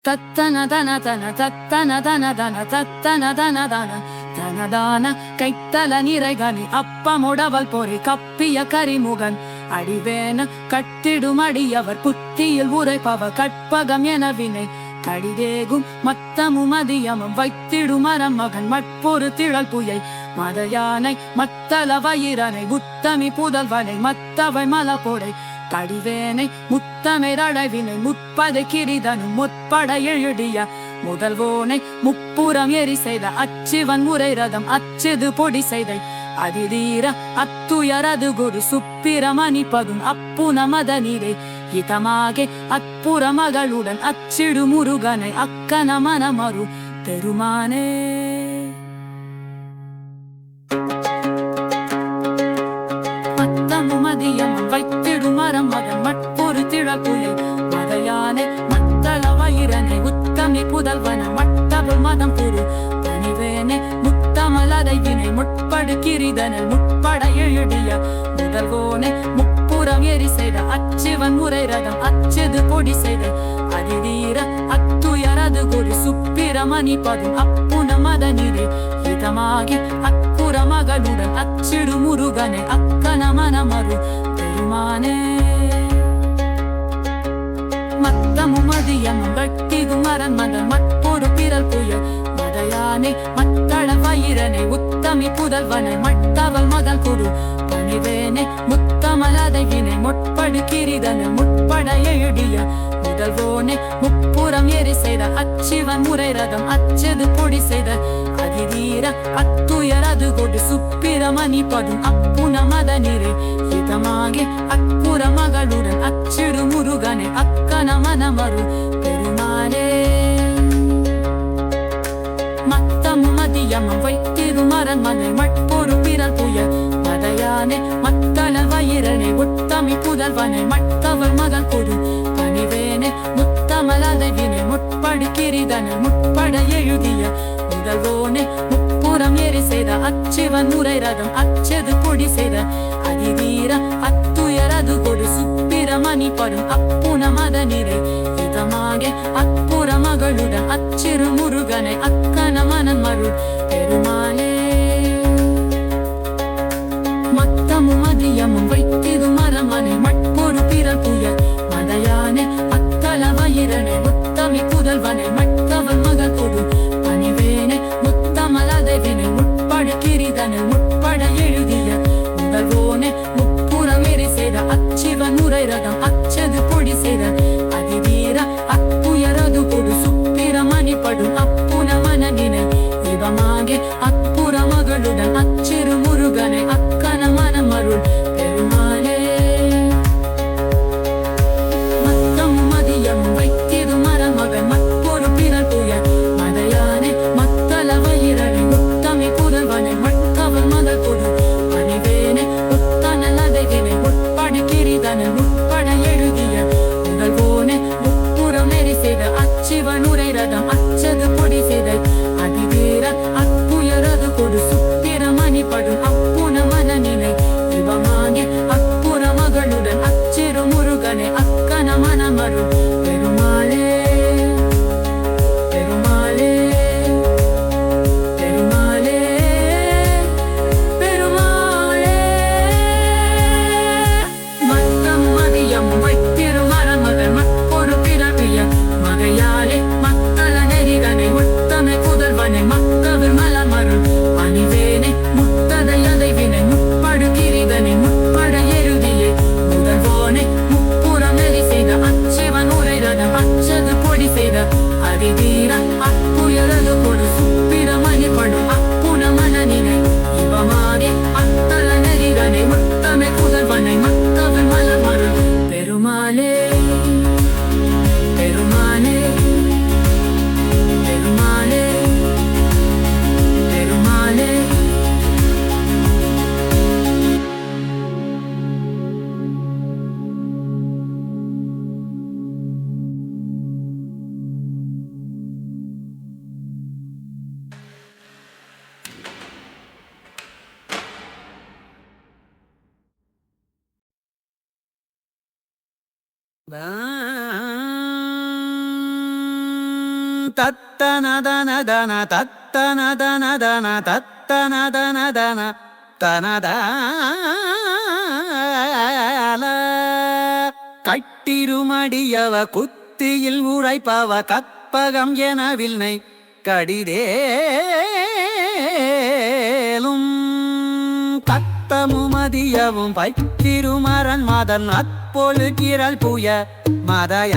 தத்தன தன தன தத்தன தன தன தத்தன தன தன தனதான கைத்தல நிறைகனி அப்பமுடவல் பொறி கப்பிய கரிமுகன் அடிவேன கட்டிடுமடியவர் புத்தியில் உரைப்பவர் கற்பகம் என வினை கடிதேகும் மத்தமும் மதியமும் வைத்திடுமரம் மகன் மற்பொரு திழல் புயை மதையானை மத்தள வயிறனை முத்தமி புதல்வனை மத்தவை மலப்பொடை கடிவேனை முத்தமிழவினை முற்பதை கிரிதனும் முற்பட எழுதிய முதல்வோனை முப்புறம் எரி செய்த அச்சிவன் முறை ரதம் அச்சது பொடி செய்தை அதிதீர அத்துயரது குரு சுப்பிரமணிப்பதும் அப்புன மத நீரே இதமாகே அப்புற மகளுடன் அச்சிடு முருகனை அக்கன மனமரு பெருமானே. மத்தமும் மதியம் வைத்திடுமரம் மகன் மற்பொரு திழப்புயை மதையானை மத்தள வயிறனை உத்தமி புதல்வன மட்டபு மதம் புரு தனிவேனை முத்தமலரை வினை முற்படு கிரிதனில் முற்பட எழுதிய முதல்வோனை முப்புறம் எரி செய்த அச்சிவன் முறை ரதம் அச்சது பொடி செய்த அதிதீர அத்துயரது குரு சுப்பிரமணிப்பதும் அப்புன மத நீரே இதமாகி அப்புற மகளுடன் அச்சிடு முருகனை அக்கன மனமரு பெருமானே. மத்தமும் மதியமும் கட்டிது மரன் மதன் மற்பொரு பிறல் புய மதையானை மத்தள வயிறனை உத்தமி புதல்வனை மட்டவள் மதல் குரு பணிவேனை முத்தமலதை வினை முற்படு கிரிதனை முற்பட எழுதிய முதல்வோனை முப்புறம் எரி செய்த அச்சிவன் முறை ரதம் அச்சது பொடி செய்த அதிதீர அத்துயரது கொடு சுப்பிரமணிப்பதும் அப்புன மத நீரே இதமாகி அப்புற மகளுடன் அச்சிடு முருகனை அக்கன மனமரு பெருமானே. மத்தமும் மதியமும் வைத்திடுமரன் மனை மற்பொரு பிறல் புய மதையானை மத்தள வயிறனை உத்தமி புதல்வனை மட்டவள் மகள் கொடு பணிவேனை முத்தமலதை வினை முற்படு கிரிதனில் முற்பட எழுதிய முதல்வோனை முப்புறம் எரி செய்த அச்சிவன் முறை ரதம் அச்சது பொடி செய்த அதிதீர அத்துயரது கொடு சுப்பிரமணிப்பதும் அப்புன மத நீரே இதமாகே அப்புற மகளுடன் அச்சிறு முருகனை அக்கன மனமரு பெருமானே. மத்தமும் மதியமும் வைத்திடுமரம் மனை மற்பொரு பிறல் புய மதையானை மத்தள வயிறனை முத்தமி புதல்வனை மட்டவள் மகள் கொடு பணிவேனை முத்தமலதை வினை முற்படு கிரிதனில் முற்பட எழுதிய முதல்வோனை முப்புறம் எரி செய்த அச்சிவன் முறை ரதம் அச்சது பொடி செய்த அதிதீர அத்துயரது கொடு சுப்பிரமணிப்படும் அப்புன மன நினை இவமாகே அப்புற மகளுடன் அச்சிறு முருகனை அக்கன மனமருள் பெருமானே. மத்தமும் மதியமும் வைத்திடுமரன் மகன் மற்பொரு பிறல் புய மதையானை மத்தள வயிறனை முத்தமி புதல்வனை மட்டவள் மகள் கொடு பணிவேனை முத்தனலதை வினை முற்படு கிரிதனில் முற்பட எழுதிய முதல்வோனை முப்புறம் எரி செய்த அச்சிவன் உரை ரதம் அச்சது பொடி செய்த அதிதீர அத்துயரது கொடு சுப்பிரமணிப்படும் அப்புன மன நினை இவமாகி அப்புற மகளுடன் அச்சிறு முருகனை அக்கன மனமரு பெருமாளே. பெருமாளே பெருமாளே பெருமாளே. மத்தம் மதியம் வைத்திடுமரன் மகன் மற்பொரு பிறல் புய மகையாலே மத்தள நெறிகனை உத்தமி புதல்வனை மக்கள் மலமரு பணிவேனை முத்ததை அதை வினை முற்படு கிரிதனை முற்பட எழுதியே முதல்வோனை முப்புறம் எரி செய்த அச்சிவன் உரை ரதம் அச்சது பொடி செய்த அதிதீர அத்துயரது கொடு சுப்பிரமணிப்படும் அப்புன மன நினை இவமாகே அத்தள நெறிகனை முத்தமி புதல்வனை மக்கள் மலமரு பெருமாளே. பெருமானே பெருமானே பெருமானே. தத்தனதனதன தத்தனதனதன தத்தனதனதன தனதால கட்டிருமடியவ குத்தியில் உரைப்பவ கற்பகம் எனவில்லை கடிதேலும் தத்தமுமதியவும் பைத்திருமரன் மதன் அற்பொழு கிரல் புய மதையாலை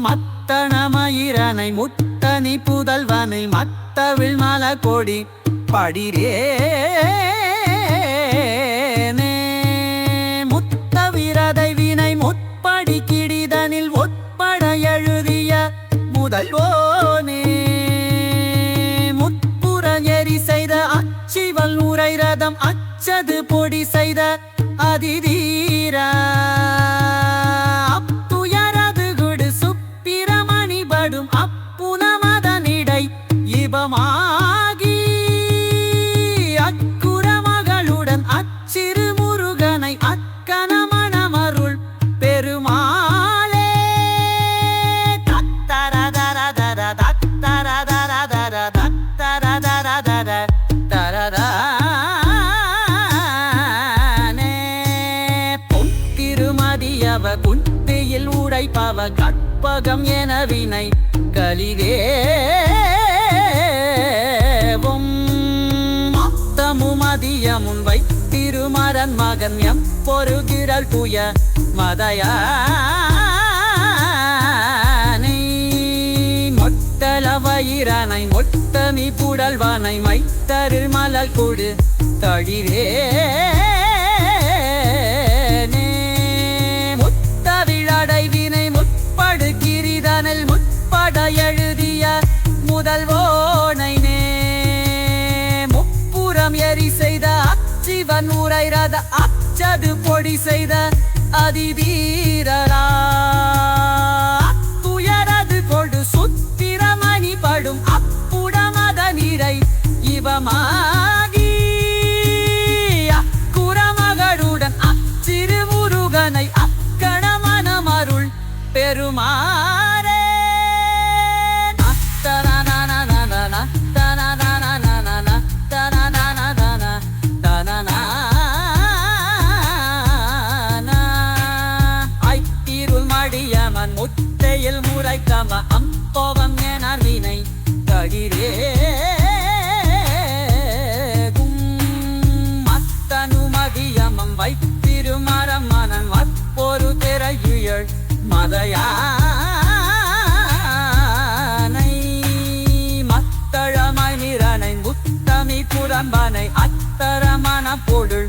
மத்தனமயிரனை முத்தனி புதல்வனை மத்தவிழ் மலக்கொடி படிரேனே முத்தவிரதை வினை முற்படி கிடிதனில் ஒற்பட எழுதிய முதல்வோனே முற்புற எரி செய்த அச்சிவல் உரை ரதம் அச்சது பொடி செய்த அதிதீரா அப்புயரது குடு சுப்பிரமணி படும் அப்புனமதனிடை இபமாகி அக்குற மகளுடன் அச்சிறு முருகனை அக்கணமணமருள் பெருமாளே தத்தரதரதர தத்தரதரதர தத்தரதரதர தரதா குத்தியில் உடைப்பவ கற்பகம் என வினை கலிதேவும் மத்தமுமதியமுன் வைத்திருமரன் மகன் எப்பொருகிரல் புய மதையானை மொட்டளவயிரனை மொட்டமி புடல்வனை மைத்தரில் மலல் கொடு தழிரே வினை முற்படு கிரிதனில் முற்பட எழுதிய முதல்வோனை முப்புறம் எரி செய்த அச்சிவன் உரை ரத அச்சது பொடி செய்த அதிதீரரா துயரது கொடு சுத்திரமணி படும் அப்புடமத நிறை இவமாகி அக்குறமகளுடன் அச்சிறு முருகனை அருள் பெருமாறே ஐத்திருள் மடியமன் முத்தையில் முறைக்கம அம்போவம் என வினை தகிரே மத்தனுமதியமம் வைத்திருமரம் மனன் ஒரு திரையுயல் மதையானை மத்தழமாய் நிறனை முத்தமி புறம்பனை அத்தரமன பொடு